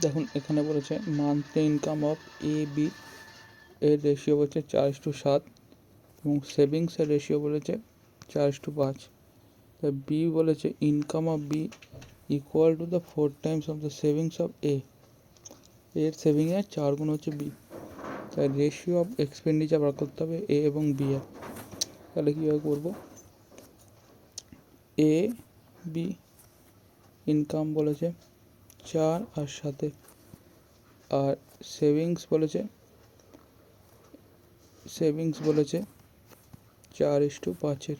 দেখুন এখানে বলেছে monthly income of A B এর রেশিও বলছে 4:7 এবং সেভিংসের রেশিও বলেছে 4:5। তাই বি বলেছে income of B equal to the 4 times of the savings of A. এর সেভিংয়ের 4 গুণ হচ্ছে বি। তাই রেশিও অফ এক্সপেন্ডিচার বার করতে হবে এ এবং বি এর। তাহলে কীভাবে করবো? এ বি ইনকাম বলেছে 4 আর 7, আর সেভিংস বলেছে 4:5।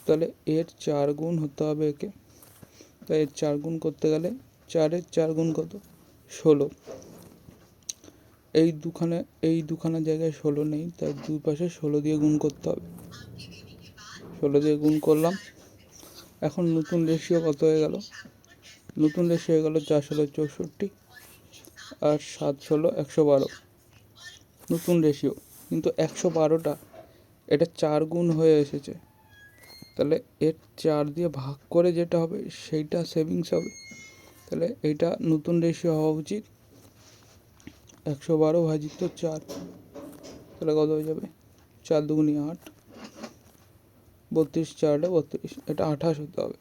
তাহলে এর 4 গুণ হতে হবে একে। তাই এর 4 গুণ করতে গেলে 4-এর 4 গুণ কত? 16। এই দুখানার জায়গায় 16 নেই, তাই দুই পাশে 16 দিয়ে গুণ করতে হবে। 16 দিয়ে গুণ করলাম। এখন নতুন রেশিও কত হয়ে গেল? নতুন রেশিও হয়ে গেল 4-16-64 আর 7-16-112 নতুন রেশিও। কিন্তু 112টা এটা 4 গুণ হয়ে এসেছে, তাহলে এর 4 দিয়ে ভাগ করে যেটা হবে সেইটা সেভিংস হবে। তাহলে এইটা নতুন রেশিও হওয়া উচিত 112/4। তাহলে কত হয়ে যাবে? 4 দুগুণে 8, 32, 4 32, এটা 28 হতে হবে।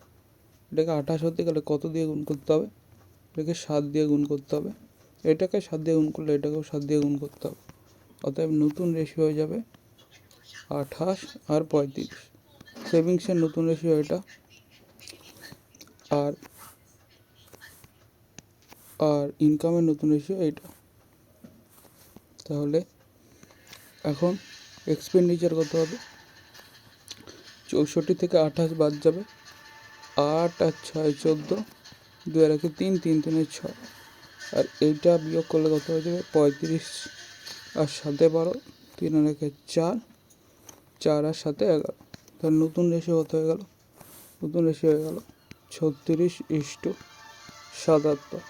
এটাকে 28 হতে গেলে কত দিয়ে গুণ করতে হবে? এটাকে 7 দিয়ে গুণ করতে হবে। এটাকে 7 দিয়ে গুণ করলে এটাকেও 7 দিয়ে গুণ করতে হবে। অতএব নতুন রেশিও হয়ে যাবে 28 আর 35। সেভিংসের নতুন রেশিও এটা। আর ইনকামের নতুন রেশিও এইটা। তাহলে এখন এক্সপেন্ডিচার কত হবে? 64 থেকে 28 বাদ যাবে, 8 আর 6 14, 2 আর 1 3, 3 3 6, আর এইটা বিয়োগ করলে কত হয়ে যাবে? 35 আর 7 12, 3 আর 1 4, 4 আর 7 11। তাহলে নতুন রেশিও কত হয়ে গেল? নতুন রেশিও হয়ে গেল 36:77।